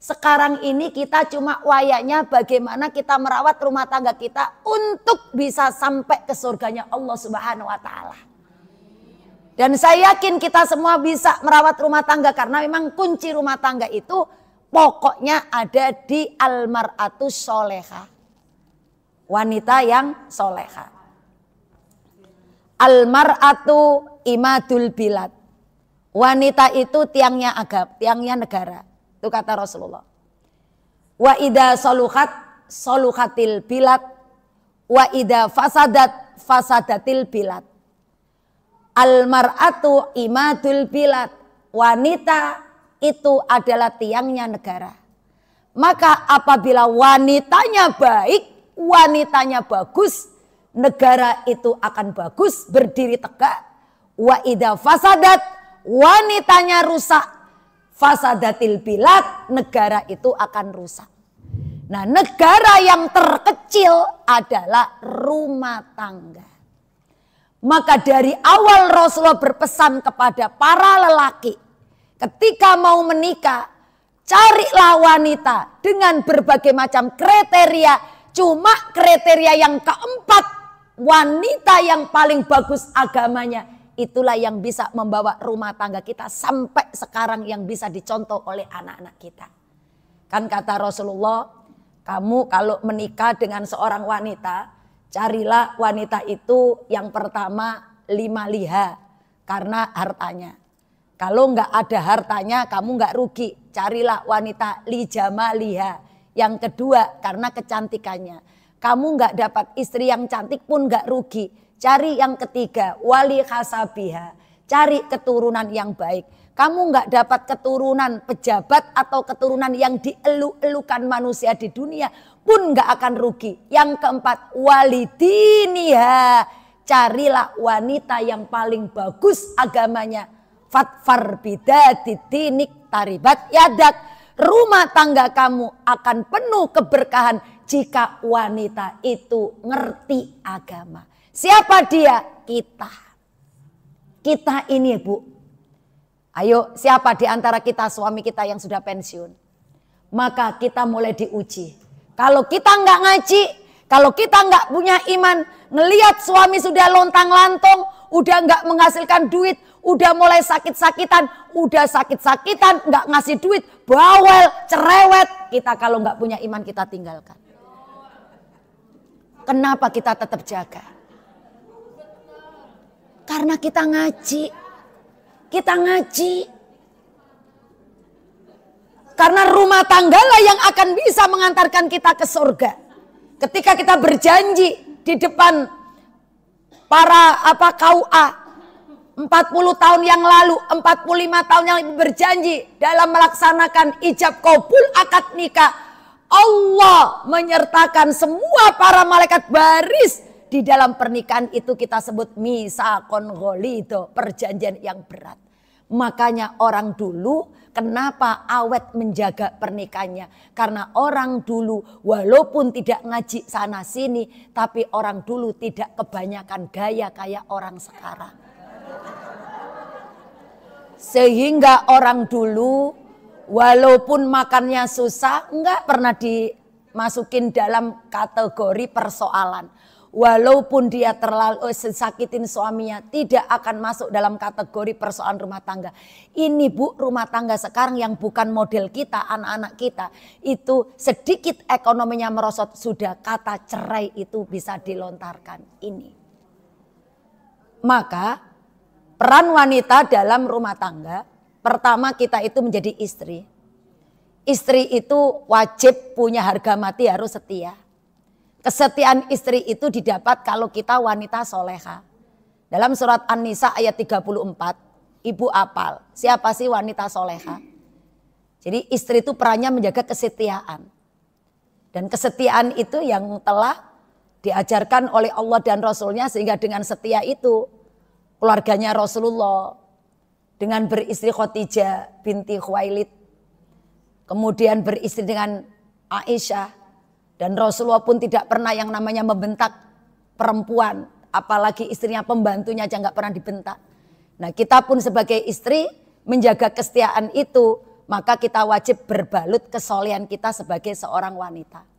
Sekarang ini kita cuma wayaknya bagaimana kita merawat rumah tangga kita untuk bisa sampai ke surganya Allah Subhanahu wa taala. Dan saya yakin kita semua bisa merawat rumah tangga karena memang kunci rumah tangga itu pokoknya ada di almar'atus solehah. Wanita yang solehah. Almar'atu imadul bilad. Wanita itu tiangnya negara. Itu kata Rasulullah. Wa idza saluhatil bilad wa idza fasadatil bilad. Almar'atu imadul bilad. Wanita itu adalah tiangnya negara. Maka apabila wanitanya baik, wanitanya bagus, negara itu akan bagus, berdiri tegak. Wa idza fasadat, wanitanya rusak, fasadatil bilad, negara itu akan rusak. Nah, negara yang terkecil adalah rumah tangga. Maka dari awal Rasulullah berpesan kepada para lelaki, ketika mau menikah, carilah wanita dengan berbagai macam kriteria. Cuma kriteria yang keempat, wanita yang paling bagus agamanya. Itulah yang bisa membawa rumah tangga kita sampai sekarang yang bisa dicontoh oleh anak-anak kita. Kan kata Rasulullah, kamu kalau menikah dengan seorang wanita, carilah wanita itu yang pertama 5 liha karena hartanya. Kalau nggak ada hartanya kamu nggak rugi, carilah wanita li jamaliha. Yang kedua karena kecantikannya. Kamu nggak dapat istri yang cantik pun nggak rugi. Cari yang ketiga, wali hasabiha, cari keturunan yang baik. Kamu nggak dapat keturunan pejabat atau keturunan yang dielu-elukan manusia di dunia pun nggak akan rugi. Yang keempat, walidiniha, carilah wanita yang paling bagus agamanya. Fatfar bidatidinik taribat yadak. Rumah tangga kamu akan penuh keberkahan jika wanita itu ngerti agama. Siapa dia? Kita. Kita ini Bu. Ayo siapa di antara kita suami kita yang sudah pensiun? Maka kita mulai diuji. Kalau kita nggak ngaji, kalau kita nggak punya iman, ngelihat suami sudah lontang-lantung, udah nggak menghasilkan duit, udah mulai sakit-sakitan, nggak ngasih duit, bawel, cerewet. Kita kalau nggak punya iman kita tinggalkan. Kenapa kita tetap jaga? Karena kita ngaji. Kita ngaji. Karena rumah tanggalah yang akan bisa mengantarkan kita ke surga. Ketika kita berjanji di depan para KUA 40 tahun yang lalu, 45 tahun yang lalu berjanji dalam melaksanakan ijab qabul akad nikah, Allah menyertakan semua para malaikat baris di dalam pernikahan itu. Kita sebut misaqon ghalidho, perjanjian yang berat. Makanya orang dulu kenapa awet menjaga pernikahannya? Karena orang dulu walaupun tidak ngaji sana sini, tapi orang dulu tidak kebanyakan gaya kayak orang sekarang. Sehingga orang dulu walaupun makannya susah enggak pernah dimasukin dalam kategori persoalan. Walaupun dia terlalu sakitin suaminya tidak akan masuk dalam kategori persoalan rumah tangga. Ini Bu, rumah tangga sekarang yang bukan model kita, anak-anak kita. Itu sedikit ekonominya merosot, sudah kata cerai itu bisa dilontarkan. Ini. Maka peran wanita dalam rumah tangga, pertama kita itu menjadi istri. Istri itu wajib punya harga mati, harus setia. Kesetiaan istri itu didapat kalau kita wanita soleha. Dalam surat An-Nisa ayat 34, ibu apal, siapa sih wanita soleha? Jadi istri itu perannya menjaga kesetiaan. Dan kesetiaan itu yang telah diajarkan oleh Allah dan Rasulnya, sehingga dengan setia itu keluarganya Rasulullah dengan beristri Khadijah binti Khuwailid, kemudian beristri dengan Aisyah, dan Rasulullah pun tidak pernah yang namanya membentak perempuan, apalagi istrinya, pembantunya aja nggak pernah dibentak. Nah kita pun sebagai istri menjaga kesetiaan itu, maka kita wajib berbalut kesolehan kita sebagai seorang wanita.